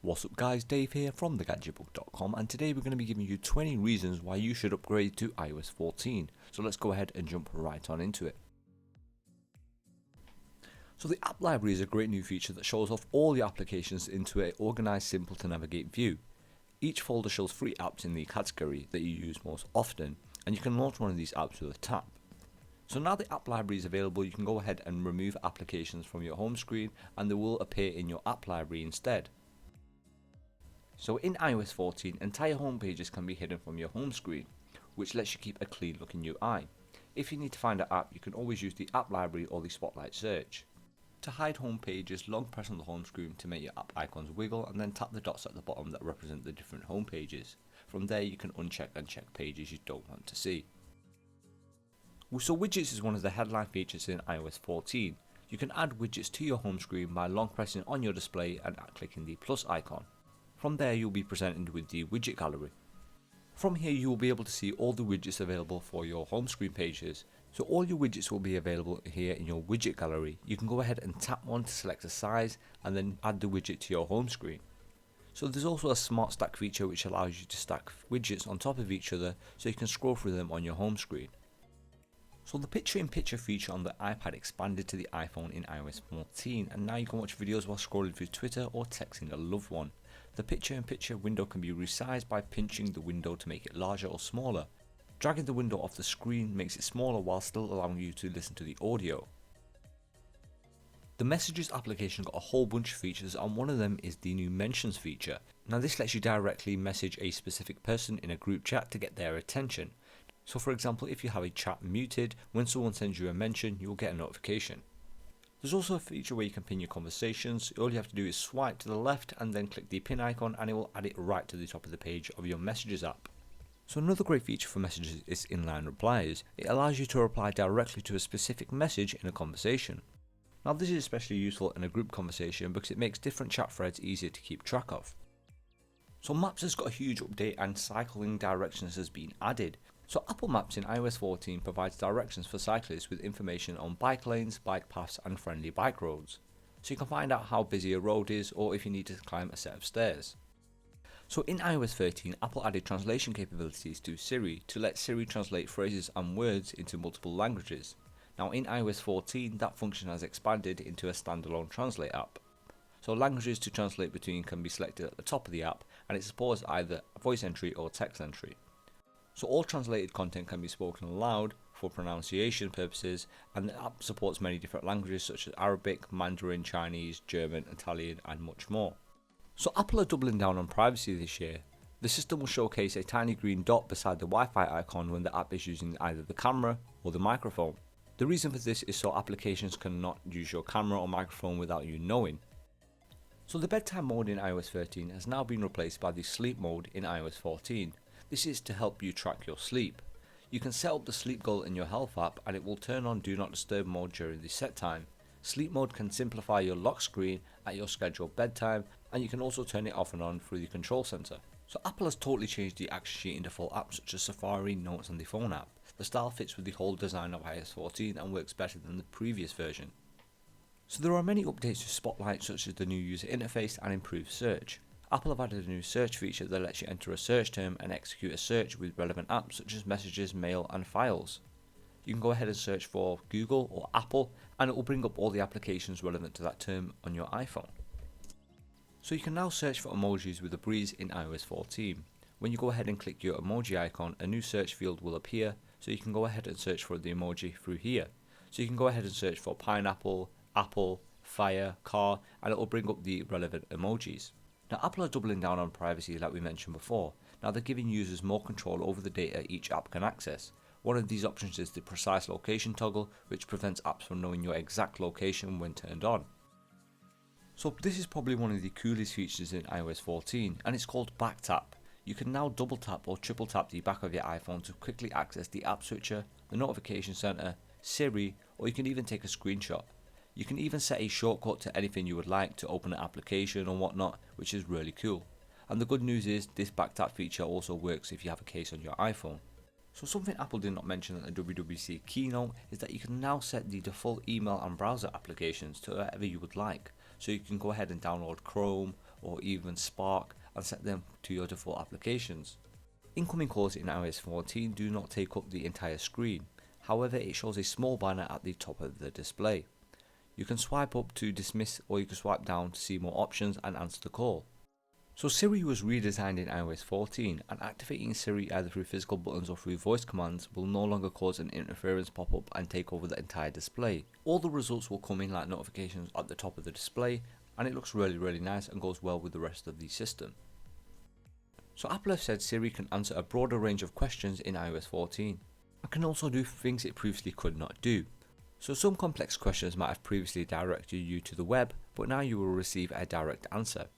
What's up guys, Dave here from thegadgetbook.com, and today we're going to be giving you 20 reasons why you should upgrade to iOS 14. So let's go ahead and jump right on into it. So the app library is a great new feature that shows off all your applications into an organized, simple to navigate view. Each folder shows 3 apps in the category that you use most often, and you can launch one of these apps with a tap. So now the app library is available, you can go ahead and remove applications from your home screen and they will appear in your app library instead. So in iOS 14, entire home pages can be hidden from your home screen, which lets you keep a clean looking UI. If you need to find an app, you can always use the app library or the spotlight search. To hide home pages, long press on the home screen to make your app icons wiggle and then tap the dots at the bottom that represent the different home pages. From there you can uncheck and check pages you don't want to see. So widgets is one of the headline features in iOS 14. You can add widgets to your home screen by long pressing on your display and clicking the plus icon. From there you'll be presented with the widget gallery. From here you will be able to see all the widgets available for your home screen pages. So all your widgets will be available here in your widget gallery. You can go ahead and tap one to select a size and then add the widget to your home screen. So there's also a smart stack feature which allows you to stack widgets on top of each other so you can scroll through them on your home screen. So the picture-in-picture feature on the iPad expanded to the iPhone in iOS 14, and now you can watch videos while scrolling through Twitter or texting a loved one. The picture-in-picture window can be resized by pinching the window to make it larger or smaller. Dragging the window off the screen makes it smaller while still allowing you to listen to the audio. The Messages application got a whole bunch of features, and one of them is the new Mentions feature. Now this lets you directly message a specific person in a group chat to get their attention. So for example, if you have a chat muted, when someone sends you a mention, you'll get a notification. There's also a feature where you can pin your conversations. All you have to do is swipe to the left and then click the pin icon and it will add it right to the top of the page of your Messages app. So another great feature for Messages is inline replies. It allows you to reply directly to a specific message in a conversation. Now this is especially useful in a group conversation because it makes different chat threads easier to keep track of. So Maps has got a huge update and cycling directions has been added. So Apple Maps in iOS 14 provides directions for cyclists with information on bike lanes, bike paths and friendly bike roads. So you can find out how busy a road is or if you need to climb a set of stairs. So in iOS 13, Apple added translation capabilities to Siri to let Siri translate phrases and words into multiple languages. Now in iOS 14, that function has expanded into a standalone translate app. So languages to translate between can be selected at the top of the app, and it supports either voice entry or text entry. So all translated content can be spoken aloud for pronunciation purposes, and the app supports many different languages such as Arabic, Mandarin, Chinese, German, Italian and much more. So Apple are doubling down on privacy this year. The system will showcase a tiny green dot beside the Wi-Fi icon when the app is using either the camera or the microphone. The reason for this is so applications cannot use your camera or microphone without you knowing. So the bedtime mode in iOS 13 has now been replaced by the sleep mode in iOS 14. This is to help you track your sleep. You can set up the sleep goal in your health app and it will turn on do not disturb mode during the set time. Sleep mode can simplify your lock screen at your scheduled bedtime, and you can also turn it off and on through the control center. So Apple has totally changed the action sheet in default apps such as Safari, Notes and the phone app. The style fits with the whole design of iOS 14 and works better than the previous version. So there are many updates to Spotlight such as the new user interface and improved search. Apple have added a new search feature that lets you enter a search term and execute a search with relevant apps such as Messages, Mail and Files. You can go ahead and search for Google or Apple and it will bring up all the applications relevant to that term on your iPhone. So you can now search for emojis with a breeze in iOS 14. When you go ahead and click your emoji icon, a new search field will appear, so you can go ahead and search for the emoji through here. So you can go ahead and search for pineapple, apple, fire, car, and it will bring up the relevant emojis. Now Apple are doubling down on privacy like we mentioned before. Now they're giving users more control over the data each app can access. One of these options is the precise location toggle, which prevents apps from knowing your exact location when turned on. So this is probably one of the coolest features in iOS 14, and it's called back tap. You can now double tap or triple tap the back of your iPhone to quickly access the app switcher, the notification center, Siri, or you can even take a screenshot. You can even set a shortcut to anything you would like to open an application or whatnot, which is really cool. And the good news is this back tap feature also works if you have a case on your iPhone. So something Apple did not mention at the WWDC keynote is that you can now set the default email and browser applications to whatever you would like. So you can go ahead and download Chrome or even Spark and set them to your default applications. Incoming calls in iOS 14 do not take up the entire screen, however it shows a small banner at the top of the display. You can swipe up to dismiss or you can swipe down to see more options and answer the call. So Siri was redesigned in iOS 14, and activating Siri either through physical buttons or through voice commands will no longer cause an interference pop-up and take over the entire display. All the results will come in like notifications at the top of the display, and it looks really nice and goes well with the rest of the system. So Apple have said Siri can answer a broader range of questions in iOS 14, and can also do things it previously could not do. So some complex questions might have previously directed you to the web, but now you will receive a direct answer.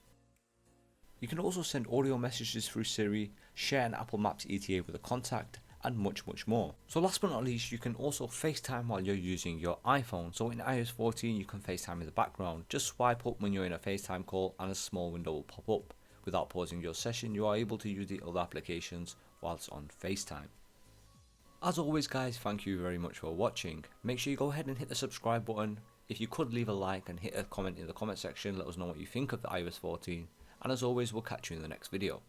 You can also send audio messages through Siri, share an Apple Maps ETA with a contact, and much more. So last but not least, you can also FaceTime while you're using your iPhone. So in iOS 14 you can FaceTime in the background. Just swipe up when you're in a FaceTime call and a small window will pop up. Without pausing your session, you are able to use the other applications whilst on FaceTime. As always guys, thank you very much for watching. Make sure you go ahead and hit the subscribe button. If you could leave a like and hit a comment in the comment section, let us know what you think of the iOS 14. And as always, we'll catch you in the next video.